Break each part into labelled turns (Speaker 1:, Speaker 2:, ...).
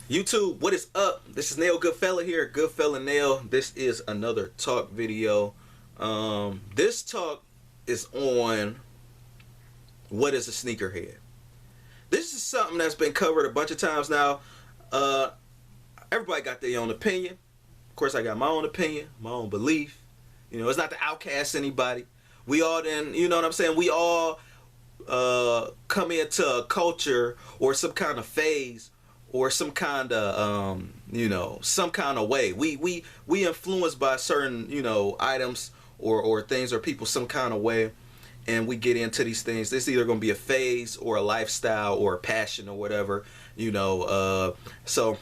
Speaker 1: YouTube, what is up? This is Nail Goodfella here, GoodfellaNell. This is another talk video. This talk is on what is a sneakerhead. This is something that's been covered a bunch of times now. Everybody got their own opinion. Of course, I got my own opinion, my own belief. You know, it's not to outcast anybody. We all then, you know what I'm saying? We all come into a culture or some kind of phase or some kind of you know, some kind of way. We influenced by certain, you know, items or things or people some kind of way, and we get into these things. This is either going to be a phase or a lifestyle or a passion or whatever, you know. So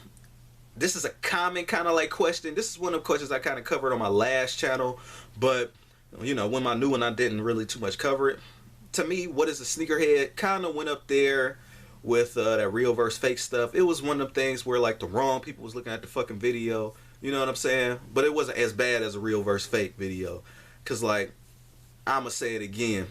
Speaker 1: this is a common kind of like question. This is one of the questions I kind of covered on my last channel, but you know, when my new one I didn't really too much cover it. To me, what is a sneakerhead kind of went up there with that real versus fake stuff. It was one of them things where like the wrong people was looking at the fucking video, you know what I'm saying? But it wasn't as bad as a real versus fake video, cause like, I'ma say it again,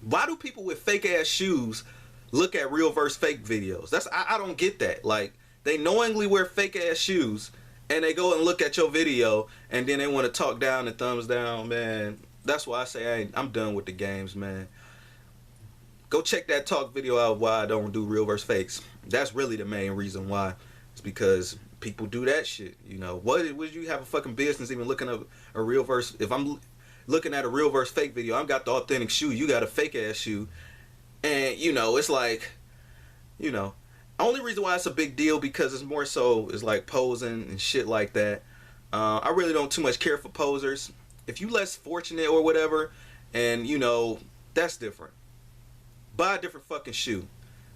Speaker 1: why do people with fake ass shoes look at real versus fake videos? I don't get that. Like, they knowingly wear fake ass shoes and they go and look at your video and then they want to talk down and thumbs down, man. That's why I say I'm done with the games, man. Go check that talk video out why I don't do real versus fakes. That's really the main reason why. It's because people do that shit. You know, what would you have a fucking business even looking up a real versus? If I'm looking at a real versus fake video, I've got the authentic shoe, you got a fake ass shoe, and you know, it's like, you know, only reason why it's a big deal because it's more so is like posing and shit like that. I really don't too much care for posers. If you less fortunate or whatever, and you know, that's different. Buy a different fucking shoe.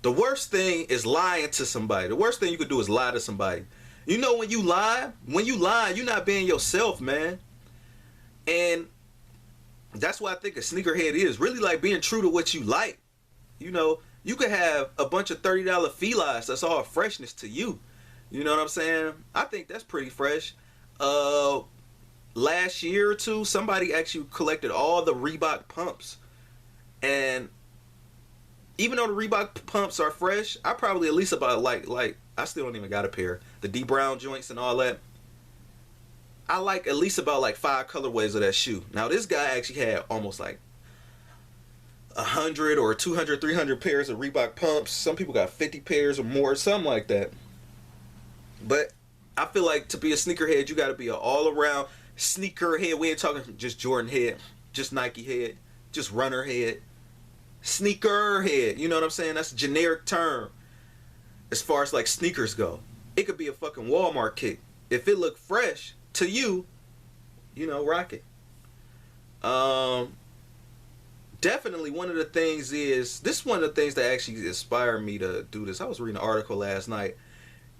Speaker 1: The worst thing is lying to somebody. The worst thing you could do is lie to somebody. You know, when you lie, you're not being yourself, man. And that's what I think a sneakerhead is. Really like being true to what you like. You know, you could have a bunch of $30 felines that's all freshness to you. You know what I'm saying? I think that's pretty fresh. Last year or two, somebody actually collected all the Reebok pumps. And even though the Reebok pumps are fresh, I probably at least about like I still don't even got a pair. The D Brown joints and all that. I like at least about like 5 colorways of that shoe. Now this guy actually had almost like 100 or 200, 300 pairs of Reebok pumps. Some people got 50 pairs or more, something like that. But I feel like to be a sneakerhead, you got to be an all-around sneakerhead. We ain't talking just Jordan head, just Nike head, just runner head. Sneakerhead, you know what I'm saying? That's a generic term as far as like sneakers go. It could be a fucking Walmart kick. If it look fresh to you, you know, rock it. Definitely one of the things is, this is one of the things that actually inspired me to do this. I was reading an article last night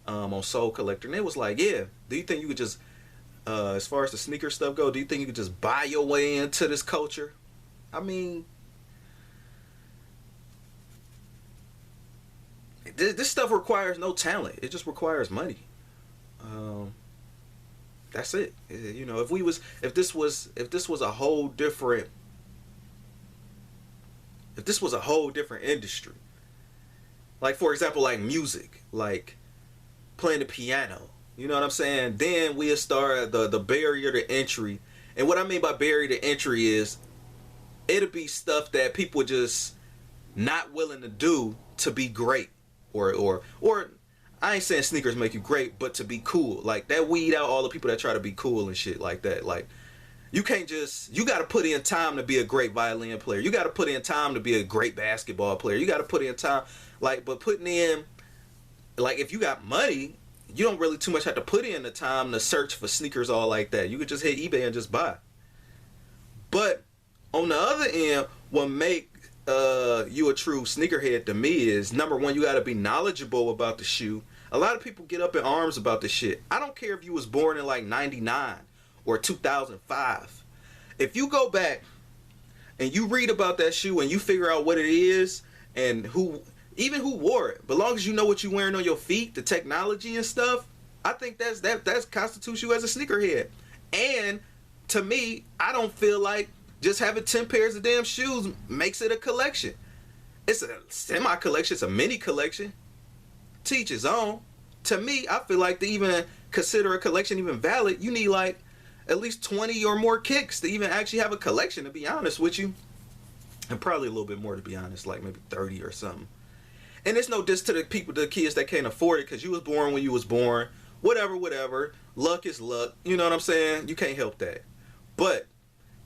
Speaker 1: on Soul Collector, and it was like, yeah, do you think you could just, as far as the sneaker stuff go, do you think you could just buy your way into this culture? I mean, this stuff requires no talent. It just requires money. That's it. You know, if this was a whole different industry, like for example, like music, like playing the piano, you know what I'm saying? Then we'll start the barrier to entry. And what I mean by barrier to entry is it'll be stuff that people just not willing to do to be great. Or I ain't saying sneakers make you great, but to be cool. Like that weed out all the people that try to be cool and shit like that. Like you can't just, you got to put in time to be a great violin player. You got to put in time to be a great basketball player. You got to put in time, like, but putting in, like if you got money, you don't really too much have to put in the time to search for sneakers all like that. You could just hit eBay and just buy. But on the other end, what make you a true sneakerhead to me is, number one, you got to be knowledgeable about the shoe. A lot of people get up in arms about this shit. I don't care if you was born in like 99 or 2005. If you go back and you read about that shoe and you figure out what it is and who wore it, but long as you know what you're wearing on your feet, the technology and stuff, I think that constitutes you as a sneakerhead. And to me, I don't feel like just having 10 pairs of damn shoes makes it a collection. It's a semi-collection. It's a mini collection. To each his own. to me, I feel like to even consider a collection even valid, you need like at least 20 or more kicks to even actually have a collection, to be honest with you. And probably a little bit more, to be honest, like maybe 30 or something. And it's no diss to the people, the kids that can't afford it, because you was born when you was born. Whatever. Luck is luck. You know what I'm saying? You can't help that. But,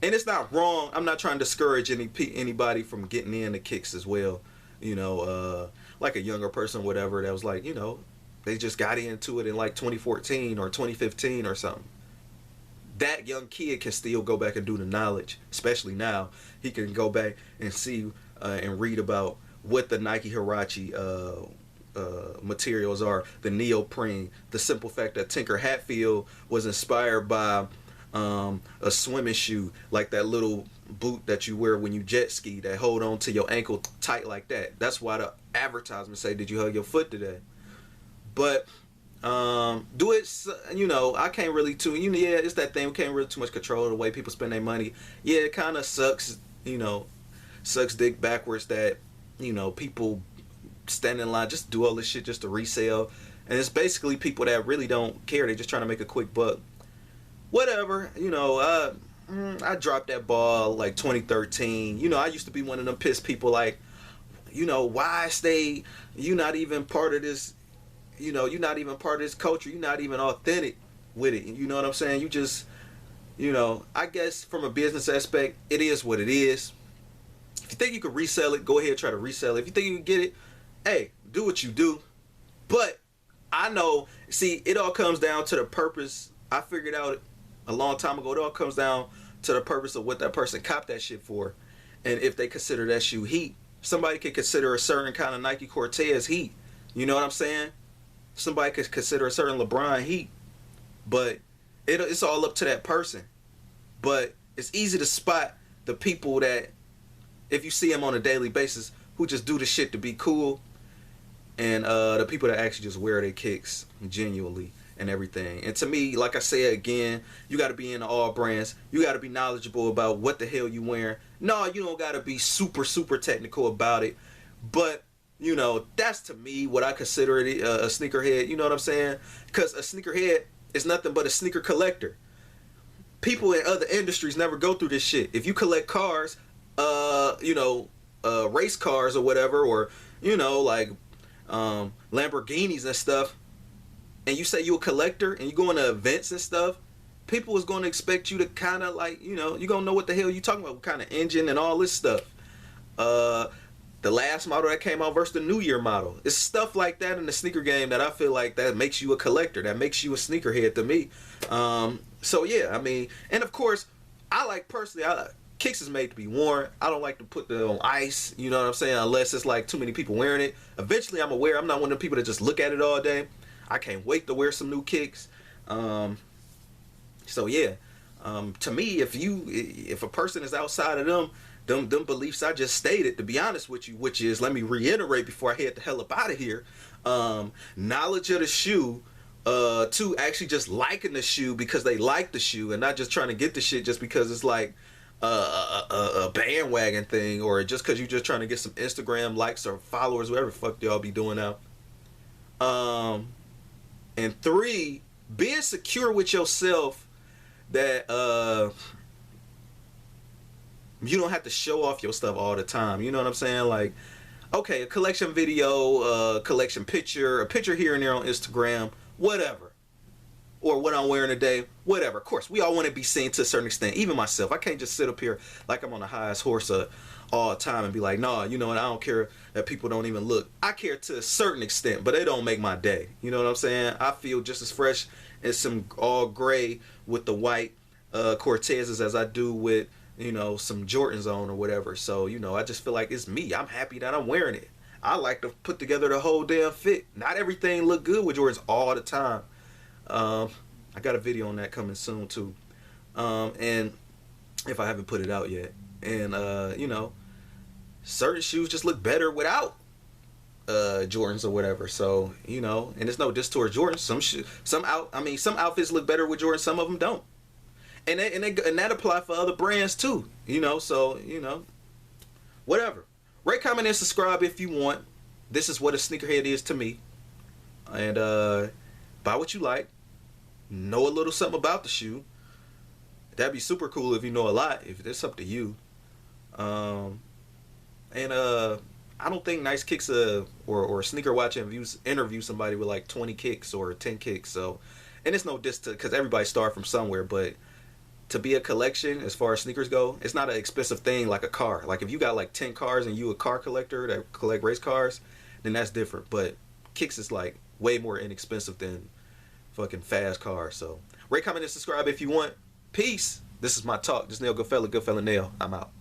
Speaker 1: and it's not wrong. I'm not trying to discourage anybody from getting into kicks as well. You know, like a younger person, whatever, that was like, you know, they just got into it in like 2014 or 2015 or something. That young kid can still go back and do the knowledge, especially now. He can go back and see and read about what the Nike Huarache materials are, the neoprene, the simple fact that Tinker Hatfield was inspired by a swimming shoe, like that little boot that you wear when you jet ski that hold on to your ankle tight like that. That's why the advertisements say, did you hug your foot today? But do it, you know, I can't really too, you know, yeah, it's that thing, we can't really too much control the way people spend their money. Yeah, it kind of sucks, you know, sucks dick backwards that, you know, people stand in line, just do all this shit just to resell. And it's basically people that really don't care, they're just trying to make a quick buck. Whatever, you know, I dropped that ball like 2013. You know, I used to be one of them pissed people like, you know, why stay, you not even part of this, you know, you're not even part of this culture, you're not even authentic with it. You know what I'm saying? You just, you know, I guess from a business aspect, it is what it is. If you think you could resell it, go ahead, try to resell it. If you think you can get it, hey, do what you do. But I know, see, it all comes down to the purpose. I figured out a long time ago, it all comes down to the purpose of what that person copped that shit for. And if they consider that shoe heat. Somebody could consider a certain kind of Nike Cortez heat. You know what I'm saying? Somebody could consider a certain LeBron heat. But it's all up to that person. But it's easy to spot the people that, if you see them on a daily basis, who just do the shit to be cool, and the people that actually just wear their kicks genuinely and everything. And to me, like I said again, you got to be into all brands. You got to be knowledgeable about what the hell you wearing. No, you don't got to be super technical about it. But, you know, that's to me what I consider it, a sneakerhead. You know what I'm saying? Because a sneakerhead is nothing but a sneaker collector. People in other industries never go through this shit. If you collect cars, you know, race cars or whatever, or, you know, like Lamborghinis and stuff, and you say you're a collector and you go into events and stuff, people is going to expect you to kind of like, you know, you're going to know what the hell you talking about, what kind of engine and all this stuff. The last model that came out versus the New Year model. It's stuff like that in the sneaker game that I feel like that makes you a collector, that makes you a sneakerhead to me. So yeah, I mean, and of course, I like personally, kicks is made to be worn. I don't like to put them on ice, you know what I'm saying, unless it's like too many people wearing it. Eventually I'm aware, I'm not one of the people that just look at it all day. I can't wait to wear some new kicks. So yeah, to me, if a person is outside of them beliefs I just stated, to be honest with you, which is, let me reiterate before I head the hell up out of here, knowledge of the shoe, to actually just liking the shoe because they like the shoe and not just trying to get the shit just because it's like a bandwagon thing, or just because you're just trying to get some Instagram likes or followers, whatever the fuck y'all be doing now. And 3, being secure with yourself that you don't have to show off your stuff all the time. You know what I'm saying? Like, okay, a collection video, collection picture, a picture here and there on Instagram, whatever. Or what I'm wearing today, whatever. Of course, we all want to be seen to a certain extent. Even myself, I can't just sit up here like I'm on the highest horse all the time and be like, nah, you know what, I don't care that people don't even look. I care to a certain extent, but it don't make my day. You know what I'm saying? I feel just as fresh as some all gray with the white Cortezes as I do with, you know, some Jordans on or whatever. So, you know, I just feel like it's me. I'm happy that I'm wearing it. I like to put together the whole damn fit. Not everything look good with Jordans all the time. I got a video on that coming soon too. And if I haven't put it out yet. And you know, certain shoes just look better without Jordans or whatever. So, you know, and there's no diss towards Jordans. Some outfits look better with Jordans, some of them don't. And that apply for other brands too. You know, so, you know, whatever. Rate, comment, and subscribe if you want. This is what a sneakerhead is to me. and buy what you like. Know a little something about the shoe. That'd be super cool if you know a lot. If it's up to you. Um, and I don't think Nice Kicks or Sneaker Watch interview somebody with like 20 kicks or 10 kicks. So, and it's no diss to, because everybody start from somewhere, but to be a collection as far as sneakers go, it's not an expensive thing like a car. Like if you got like 10 cars and you a car collector that collect race cars, then that's different. But kicks is like way more inexpensive than fucking fast cars. So rate, comment, and subscribe if you want. Peace. This is my talk. This is Nail Goodfella, GoodfellaNell. I'm out.